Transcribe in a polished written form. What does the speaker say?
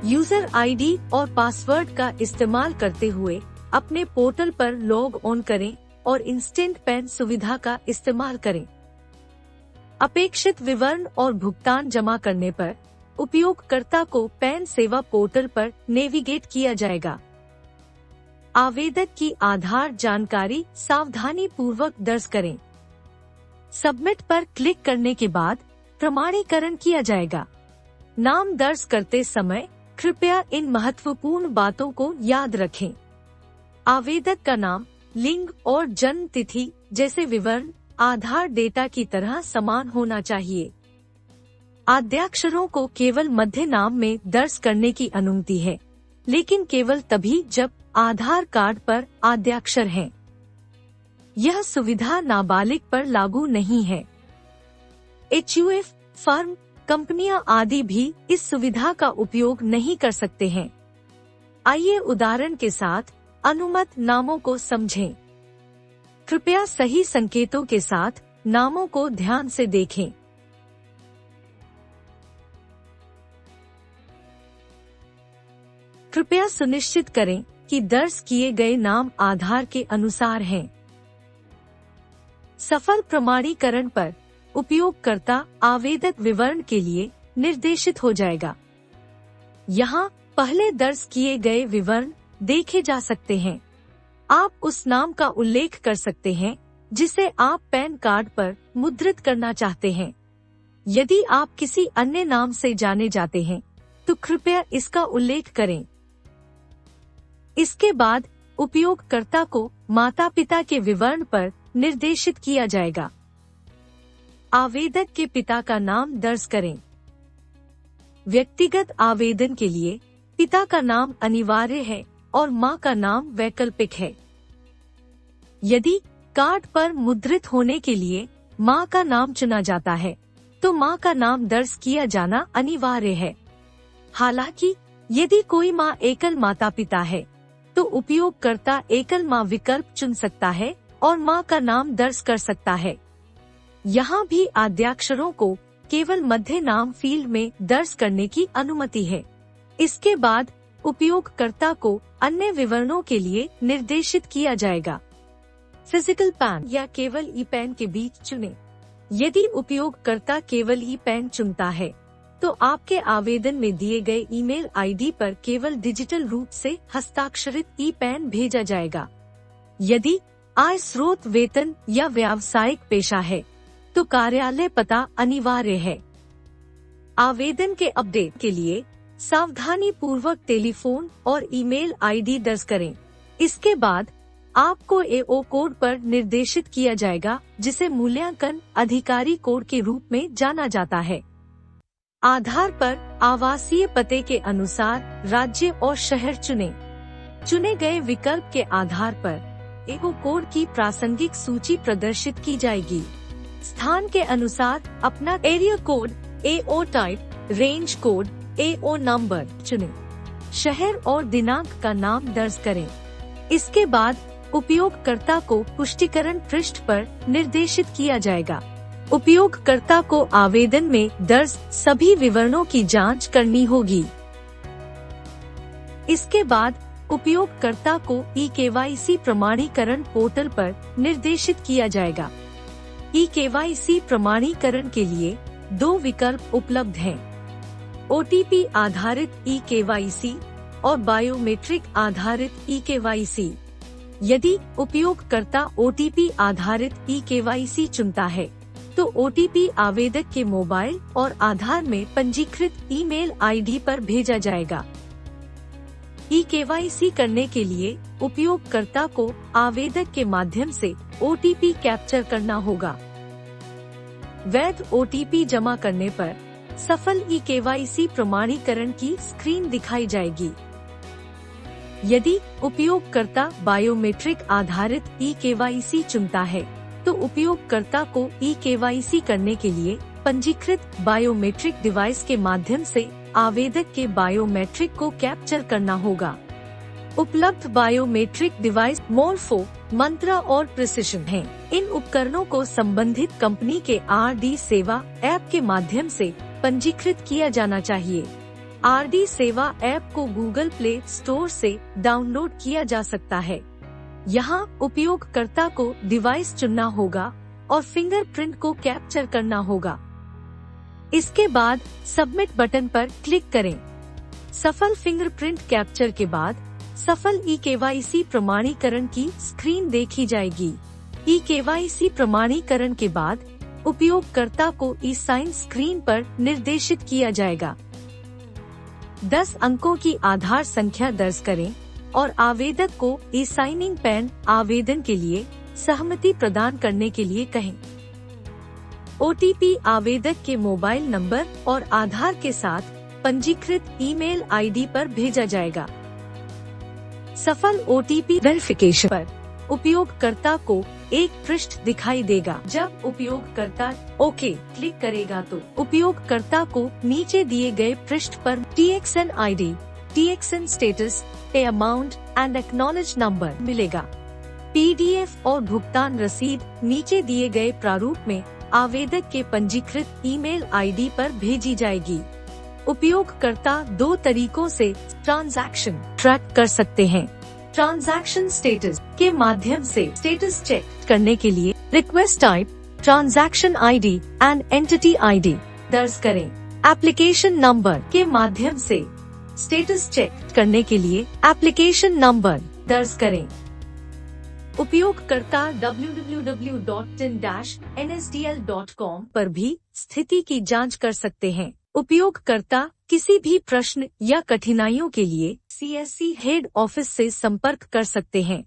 User ID और password का इस्तेमाल करते हुए अपने पोर्टल पर लॉग ऑन करें और इंस्टेंट पैन सुविधा का इस्तेमाल करें। अपेक्षित विवरण और भुगतान जमा करने पर उपयोगकर्ता को पैन सेवा पोर्टल पर नेविगेट किया जाएगा। आवेदक की आधार जानकारी सावधानी पूर्वक दर्ज करें। सबमिट पर क्लिक करने के बाद प्रमाणीकरण किया जाएगा। नाम दर्ज करते समय कृपया इन महत्वपूर्ण बातों को याद रखें। आवेदक का नाम, लिंग और जन्म तिथि जैसे विवरण आधार डेटा की तरह समान होना चाहिए। आद्याक्षरों को केवल मध्य नाम में दर्ज करने की अनुमति है, लेकिन केवल तभी जब आधार कार्ड पर आद्याक्षर हैं। यह सुविधा नाबालिग पर लागू नहीं है। HUF, फर्म, कंपनियां आदि भी इस सुविधा का उपयोग नहीं कर सकते हैं। आइए उदाहरण के साथ अनुमत नामों को समझें। कृपया सही संकेतों के साथ नामों को ध्यान से देखें। कृपया सुनिश्चित करें कि दर्ज किए गए नाम आधार के अनुसार हैं। सफल प्रमाणीकरण पर उपयोगकर्ता आवेदक विवरण के लिए निर्देशित हो जाएगा। यहाँ पहले दर्ज किए गए विवरण देखे जा सकते हैं। आप उस नाम का उल्लेख कर सकते हैं जिसे आप पैन कार्ड पर मुद्रित करना चाहते हैं। यदि आप किसी अन्य नाम से जाने जाते हैं, तो कृपया इसका उल्लेख करें। इसके बाद उपयोगकर्ता को माता-पिता के विवरण पर निर्देशित किया जाएगा। आवेदक के पिता का नाम दर्ज करें। व्यक्तिगत आवेदन के लिए पिता का नाम अनिवार्य है और मां का नाम वैकल्पिक है। यदि कार्ड पर मुद्रित होने के लिए मां का नाम चुना जाता है, तो मां का नाम दर्ज किया जाना अनिवार्य है। हालांकि यदि कोई मां एकल माता पिता है, तो उपयोगकर्ता एकल मां विकल्प चुन सकता है और मां का नाम दर्ज कर सकता है। यहाँ भी आद्याक्षरों को केवल मध्य नाम फील्ड में दर्ज करने की अनुमति है। इसके बाद उपयोगकर्ता को अन्य विवरणों के लिए निर्देशित किया जाएगा। फिजिकल पैन या केवल ई पैन के बीच चुनें। यदि उपयोगकर्ता केवल ई पैन चुनता है, तो आपके आवेदन में दिए गए ईमेल आईडी पर केवल डिजिटल रूप से हस्ताक्षरित ई पैन भेजा जाएगा। यदि आय स्रोत वेतन या व्यावसायिक पेशा है, तो कार्यालय पता अनिवार्य है। आवेदन के अपडेट के लिए सावधानी पूर्वक टेलीफोन और ईमेल आईडी दर्ज करें। इसके बाद आपको AO कोड पर निर्देशित किया जाएगा, जिसे मूल्यांकन अधिकारी कोड के रूप में जाना जाता है। आधार पर आवासीय पते के अनुसार राज्य और शहर चुनें। चुने गए विकल्प के आधार पर AO कोड की प्रासंगिक सूची प्रदर्शित की जाएगी। स्थान के अनुसार अपना area code, AO type, range code, AO number चुनें। शहर और दिनांक का नाम दर्ज करें। इसके बाद उपयोगकर्ता को पुष्टिकरण पृष्ठ पर निर्देशित किया जाएगा। उपयोगकर्ता को आवेदन में दर्ज सभी विवरणों की जांच करनी होगी। इसके बाद उपयोगकर्ता को eKYC प्रमाणीकरण पोर्टल पर निर्देशित किया जाएगा। eKYC प्रमाणीकरण के लिए 2 विकल्प उपलब्ध हैं: OTP आधारित eKYC और बायोमेट्रिक आधारित eKYC। यदि उपयोगकर्ता OTP आधारित eKYC चुनता है, तो OTP आवेदक के मोबाइल और आधार में पंजीकृत ईमेल आईडी पर भेजा जाएगा। eKYC करने के लिए उपयोगकर्ता को आवेदक के माध्यम से OTP कैप्चर करना होगा। वैध OTP जमा करने पर सफल eKYC प्रमाणीकरण की स्क्रीन दिखाई जाएगी। यदि उपयोगकर्ता बायोमेट्रिक आधारित eKYC चुनता है, तो उपयोगकर्ता को eKYC करने के लिए पंजीकृत बायोमेट्रिक डिवाइस के माध्यम से आवेदक के बायोमेट्रिक को कैप्चर करना होगा। उपलब्ध बायोमेट्रिक डिवाइस मोरफो, मंत्रा और प्रिसिशन हैं। इन उपकरणों को संबंधित कंपनी के RD सेवा ऐप के माध्यम से पंजीकृत किया जाना चाहिए। RD सेवा ऐप को गूगल प्ले स्टोर से डाउनलोड किया जा सकता है। यहाँ उपयोगकर्ता को डिवाइस चुनना होगा और फिंगरप्रिंट को कैप्चर करना होगा। इसके बाद सबमिट बटन पर क्लिक करें। सफल फिंगरप्रिंट कैप्चर के बाद सफल eKYC प्रमाणीकरण की स्क्रीन देखी जाएगी। eKYC प्रमाणीकरण के बाद उपयोगकर्ता को e-साइन स्क्रीन पर निर्देशित किया जाएगा। 10 अंकों की आधार संख्या दर्ज करें और आवेदक को e-साइनिंग पैन आवेदन के लिए सहमति प्रदान करने के लिए कहें। OTP आवेदक के मोबाइल नंबर और आधार के साथ पंजीकृत ईमेल ID पर भेजा जाएगा। सफल OTP वेरिफिकेशन पर उपयोगकर्ता को एक पृष्ठ दिखाई देगा। जब उपयोगकर्ता ओके क्लिक करेगा तो उपयोगकर्ता को नीचे दिए गए पृष्ठ पर TXN ID, TXN स्टेटस, पे अमाउंट एंड एक्नॉलेज नंबर मिलेगा। PDF और भुगतान रसीद नीचे दिए गए प्रारूप में आवेदक के पंजीकृत ईमेल ID पर भेजी जाएगी। उपयोगकर्ता 2 तरीकों से ट्रांजैक्शन ट्रैक कर सकते हैं। ट्रांजैक्शन स्टेटस के माध्यम से स्टेटस चेक करने के लिए request type, transaction ID and entity ID दर्ज करें। एप्लीकेशन नंबर के माध्यम से स्टेटस चेक करने के लिए एप्लीकेशन नंबर दर्ज करें। उपयोगकर्ता www.tin-nsdl.com पर भी स्थिति की जांच कर सकते हैं। उपयोगकर्ता किसी भी प्रश्न या कठिनाइयों के लिए CSC हेड ऑफिस से संपर्क कर सकते हैं।